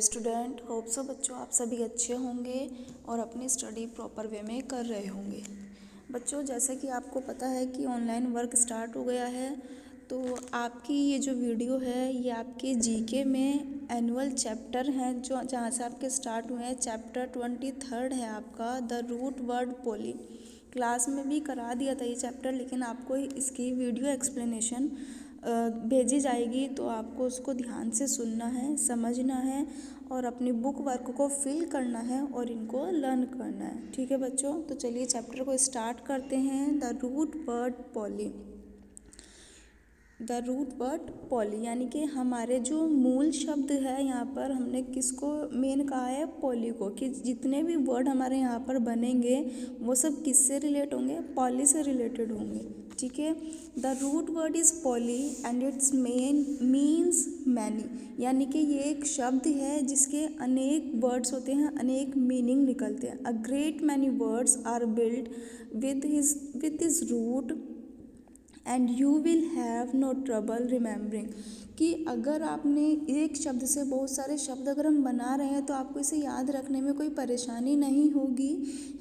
Student, hope so बच्चों आप सभी अच्छे होंगे और अपनी स्टडी प्रॉपर वे में कर रहे होंगे। बच्चों, जैसे कि आपको पता है कि ऑनलाइन वर्क स्टार्ट हो गया है, तो आपकी ये जो वीडियो है ये आपके जीके में एनुअल चैप्टर हैं जो जहाँ से आपके स्टार्ट हुए हैं। चैप्टर 23 है आपका, the root word poly. Class में भी करा दिया था ये चैप्टर, लेकिन आपको इसकी वीडियो एक्सप्लेनेशन भेजी जाएगी, तो आपको उसको ध्यान से सुनना है, समझना है और अपनी बुक वर्क को फिल करना है और इनको लर्न करना है। ठीक है बच्चों, तो चलिए चैप्टर को स्टार्ट करते हैं। The root word poly. The root word poly यानी कि हमारे जो मूल शब्द है, यहाँ पर हमने किसको मेन कहा है? पॉली को। कि जितने भी वर्ड हमारे यहाँ पर बनेंगे वो सब किससे रिलेट होंगे? पॉली से रिलेटेड होंगे। ठीक है। The root word is poly and it's main means many. यानी कि ये एक शब्द है जिसके अनेक वर्ड्स होते हैं, अनेक मीनिंग निकलते हैं। A great many words are build with his root and you will have no trouble remembering. कि अगर आपने एक शब्द से बहुत सारे शब्द अगर हम बना रहे हैं तो आपको इसे याद रखने में कोई परेशानी नहीं होगी,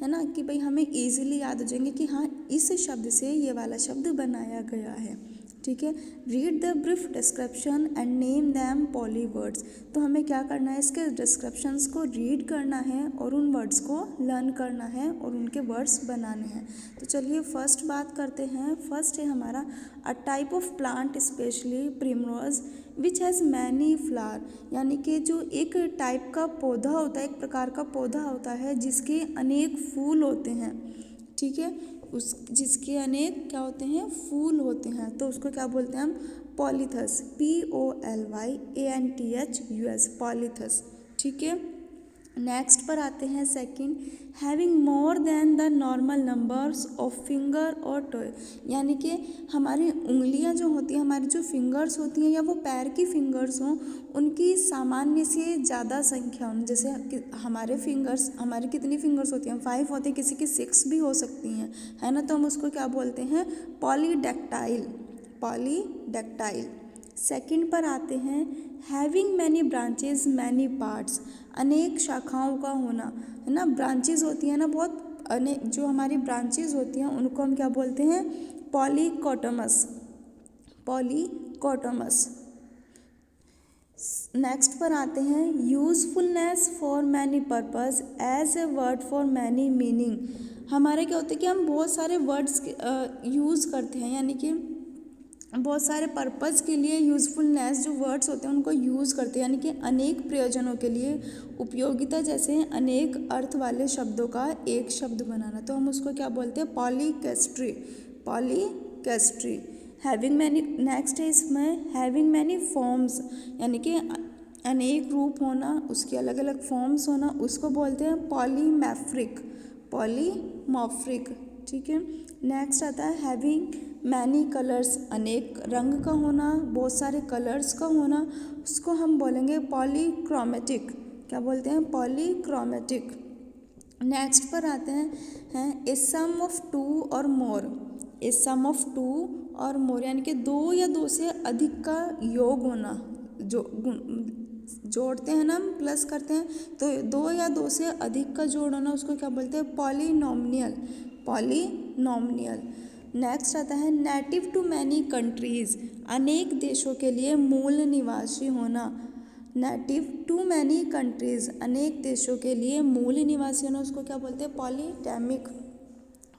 है ना। कि भाई हमें इजीली याद हो जाएंगे कि हाँ, इस शब्द से ये वाला शब्द बनाया गया है। ठीक है। Read the brief description and name them poly words. तो हमें क्या करना है? इसके डिस्क्रिप्शंस को रीड करना है और उन वर्ड्स को लर्न करना है और उनके वर्ड्स बनाने हैं। तो चलिए फर्स्ट बात करते हैं। फर्स्ट है हमारा अ type of plant specially primrose which has many flower. यानी कि जो एक टाइप का पौधा होता है, एक प्रकार का पौधा होता है जिसके अनेक फूल होते हैं। ठीक है। जिसके अनेक क्या होते हैं? फूल होते हैं। तो उसको क्या बोलते हैं हम? पॉलीथस। POLYANTHUS, पॉलीथस। ठीक है। नेक्स्ट पर आते हैं second, having more then the normal numbers of finger और टोए। यानी कि हमारी उंगलियां जो होती हैं, हमारी जो फिंगर्स होती हैं या वो पैर की फिंगर्स हों, उनकी सामान्य से ज़्यादा संख्या होनी। जैसे हमारे फिंगर्स, हमारी कितनी फिंगर्स होती हैं? 5 होती हैं, किसी की 6 भी हो सकती हैं, है ना। तो हम उसको क्या बोलते हैं? पॉलीडेक्टाइल। पॉलीडेक्टाइल। सेकंड पर आते हैं, having many branches many parts. अनेक शाखाओं का होना, है ना। ब्रांचेज होती हैं ना बहुत, अनेक जो हमारी ब्रांचेज होती हैं उनको हम क्या बोलते हैं? पॉलीकोटोमस। पॉलीकोटोमस। नेक्स्ट पर आते हैं, usefulness for many purpose as a word for many meaning. हमारे क्या होता है कि हम बहुत सारे वर्ड्स यूज़ करते हैं, यानी कि बहुत सारे पर्पज़ के लिए यूज़फुलनेस जो वर्ड्स होते हैं उनको यूज़ करते हैं, यानी कि अनेक प्रयोजनों के लिए उपयोगिता, जैसे अनेक अर्थ वाले शब्दों का एक शब्द बनाना। तो हम उसको क्या बोलते हैं? पॉलीकेस्ट्री। पॉलीकेस्ट्री। Having many. नेक्स्ट है इसमें हैविंग मैनी फॉर्म्स, यानी कि अनेक रूप होना, उसके अलग अलग फॉर्म्स होना, उसको बोलते हैं पॉलीमैफ्रिक। पॉलीमॉर्फिक। ठीक है। नेक्स्ट आता है हैविंग मैनी कलर्स, अनेक रंग का होना, बहुत सारे कलर्स का होना, उसको हम बोलेंगे पॉलीक्रोमेटिक। क्या बोलते हैं? पॉलीक्रोमेटिक। नेक्स्ट पर आते हैं ए सम of two or more. A some of two or मोर यानी कि दो या दो से अधिक का योग होना। जो जोड़ते हैं ना, हम प्लस करते हैं, तो दो या दो से अधिक का जोड़ होना, उसको क्या बोलते हैं? पॉलिनोमियल। पॉलिनोमियल। नेक्स्ट आता है नेटिव टू मैनी कंट्रीज़। अनेक देशों के लिए मूल निवासी होना। नेटिव टू मैनी कंट्रीज़, अनेक देशों के लिए मूल निवासी होना, उसको क्या बोलते हैं? पॉलीटेमिक।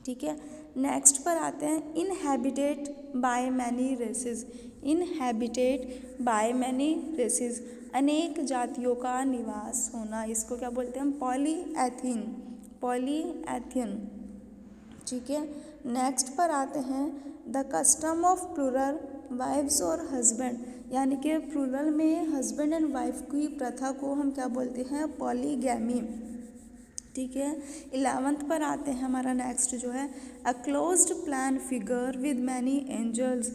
ठीक है। नेक्स्ट पर आते हैं inhabited by many races. Inhabited by many races, अनेक जातियों का निवास होना, इसको क्या बोलते हैं हम? पॉलीएथियन। पॉलीएथियन। ठीक है। नेक्स्ट पर आते हैं the custom of plural wifes or husband. यानी कि प्लूरल में हस्बैंड एंड वाइफ की प्रथा को हम क्या बोलते हैं? पॉलीगैमी। ठीक है। 11th पर आते हैं, हमारा नेक्स्ट जो है a closed plan figure with many angels.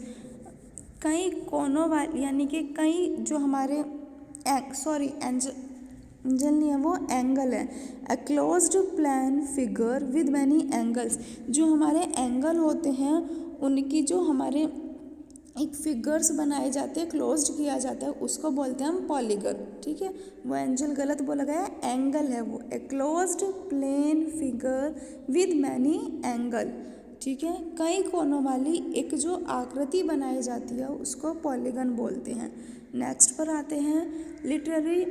कई कोनों वाली, यानी कि कई जो हमारे एंजल नहीं है, वो एंगल है। A closed plan figure with many angles, जो हमारे एंगल होते हैं उनकी जो हमारे एक फिगर्स बनाए जाते हैं, क्लोज्ड किया जाता है, उसको बोलते हैं हम पॉलीगन। ठीक है, वो एंजल गलत बोला गया है, एंगल है वो, a closed plane figure with many angle. ठीक है, कई कोनों वाली एक जो आकृति बनाई जाती है उसको पॉलीगन बोलते हैं। नेक्स्ट पर आते हैं, literary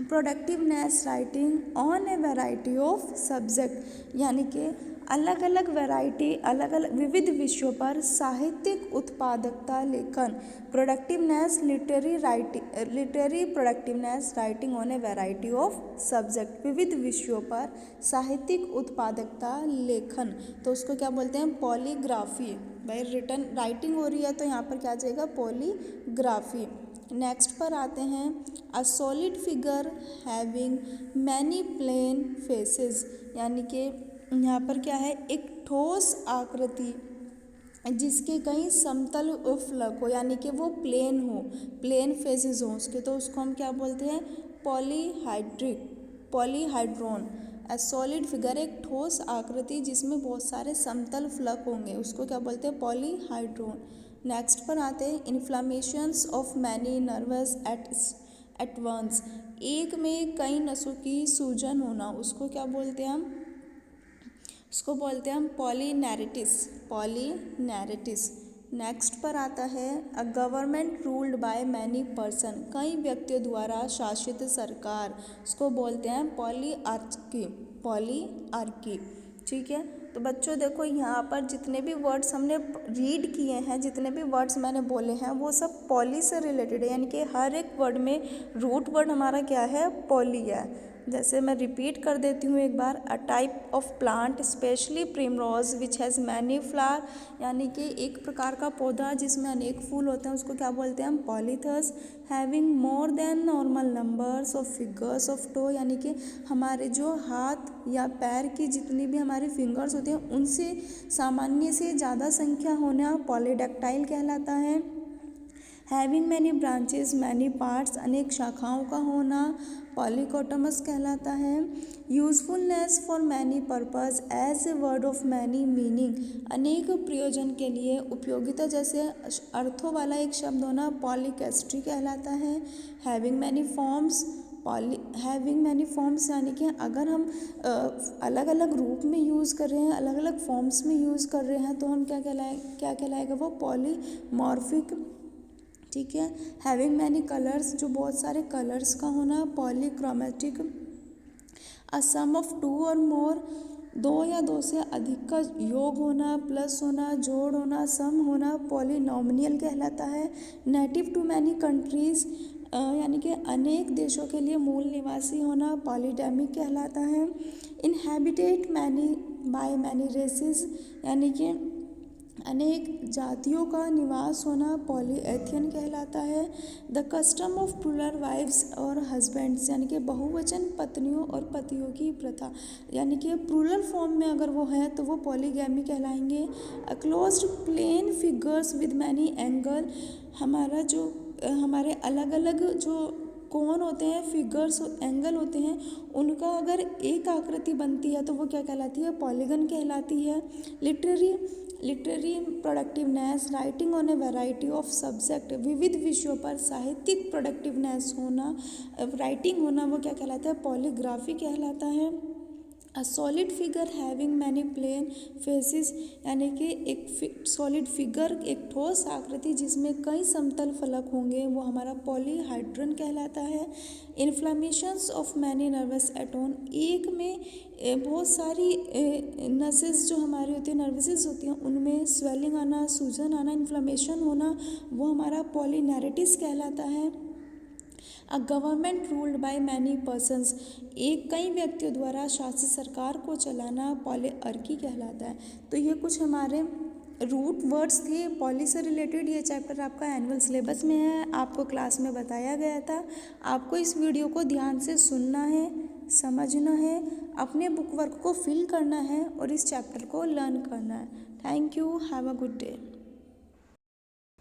productiveness writing on A variety of subject, यानी कि अलग अलग वैरायटी, अलग अलग विविध विषयों पर साहित्यिक उत्पादकता लेखन। Productiveness literary productiveness writing on A variety of subject, विविध विषयों पर साहित्यिक उत्पादकता लेखन, तो उसको क्या बोलते हैं? पॉलीग्राफी। भाई रिटन राइटिंग हो रही है तो यहाँ पर क्या आ जाएगा? पॉलीग्राफी। नेक्स्ट पर आते हैं, a solid figure having many plane faces, यानी कि यहाँ पर क्या है? एक ठोस आकृति जिसके कई समतल फलक हो, यानी कि वो प्लेन हो, प्लेन फेसेस हो उसके, तो उसको हम क्या बोलते हैं? पॉलीहाइड्रोन। ए सॉलिड फिगर, एक ठोस आकृति जिसमें बहुत सारे समतल फलक होंगे, उसको क्या बोलते हैं? पॉलीहाइड्रोन। नेक्स्ट पर आते हैं, inflammations of many nerves at once, एक में कई नसों की सूजन होना, उसको क्या बोलते हैं हम? उसको बोलते हैं हम पॉलीनेरिटिस। नेक्स्ट पर आता है, a government ruled by many person, कई व्यक्तियों द्वारा शासित सरकार, उसको बोलते हैं पॉलीआर्की। ठीक है, तो बच्चों देखो यहाँ पर जितने भी वर्ड्स हमने रीड किए हैं, जितने भी वर्ड्स मैंने बोले हैं, वो सब पॉली से रिलेटेड है, यानी कि हर एक वर्ड में रूट वर्ड हमारा क्या है? पॉली है। जैसे मैं रिपीट कर देती हूँ एक बार, a type of plant specially primrose which has many flower, यानी कि एक प्रकार का पौधा जिसमें अनेक फूल होते हैं, उसको क्या बोलते हैं हम? पॉलीथस। Having more than normal numbers of fingers of toe, यानी कि हमारे जो हाथ या पैर की जितनी भी हमारी फिंगर्स होती हैं उनसे सामान्य से ज़्यादा संख्या होना पॉलीडेक्टाइल कहलाता है। Having many branches many parts, अनेक शाखाओं का होना पॉलीकोटमस कहलाता है। Usefulness for many purpose as a word of many meaning, अनेक प्रयोजन के लिए उपयोगिता जैसे अर्थों वाला एक शब्द होना पॉलीकेस्ट्री कहलाता है। हैविंग मैनी फॉर्म्स यानी कि अगर हम अलग अलग रूप में यूज़ कर रहे हैं, अलग अलग फॉर्म्स में यूज़ कर रहे हैं, तो हम क्या कहलाएगा? वो पॉलीमॉर्फिक। ठीक है, हैविंग मैनी कलर्स, जो बहुत सारे कलर्स का होना polychromatic. A sum of two or more, दो या दो से अधिक का योग होना, प्लस होना, जोड़ होना, सम होना पॉलिनॉमियल कहलाता है। नेटिव टू मैनी कंट्रीज, यानी कि अनेक देशों के लिए मूल निवासी होना पॉलीडेमिक कहलाता है। Inhabited many by many races, यानी कि अनेक जातियों का निवास होना पॉलीएथियन कहलाता है। The custom of plural wifes or husbands, यानी कि बहुवचन पत्नियों और पतियों की प्रथा, यानी कि प्लूरल फॉर्म में अगर वो है तो वो पॉलीगैमी कहलाएंगे। A closed plane figures with many angle, हमारे अलग अलग जो कोण होते हैं, फिगर्स एंगल होते हैं, उनका अगर एक आकृति बनती है तो वो क्या कहलाती है? पॉलीगन कहलाती है। Literary productiveness writing on A variety of subject, विविध विषयों पर साहित्यिक प्रोडक्टिवनेस होना, राइटिंग होना, वो क्या कहलाता है? पॉलीग्राफी कहलाता है। A solid figure having many plane faces, यानी कि एक सॉलिड फिगर, एक ठोस आकृति जिसमें कई समतल फलक होंगे, वो हमारा पॉलीहाइड्रन कहलाता है। इन्फ्लामेशंस ऑफ मैनी नर्वस एटोन, एक में बहुत सारी नसेस जो हमारी होती है, नर्वसेस होती हैं, उनमें स्वेलिंग आना, सूजन आना, इन्फ्लामेशन होना, वो हमारा पॉलीनेरिटिस कहलाता है। A government ruled by many persons, एक कई व्यक्तियों द्वारा शासित सरकार को चलाना पॉलीआर्की कहलाता है। तो ये कुछ हमारे रूट वर्ड्स थे पॉली से रिलेटेड। ये चैप्टर आपका एनुअल सिलेबस में है, आपको क्लास में बताया गया था। आपको इस वीडियो को ध्यान से सुनना है, समझना है, अपने बुक वर्क को फिल करना है और इस चैप्टर को लर्न करना है। Thank you, have a good day.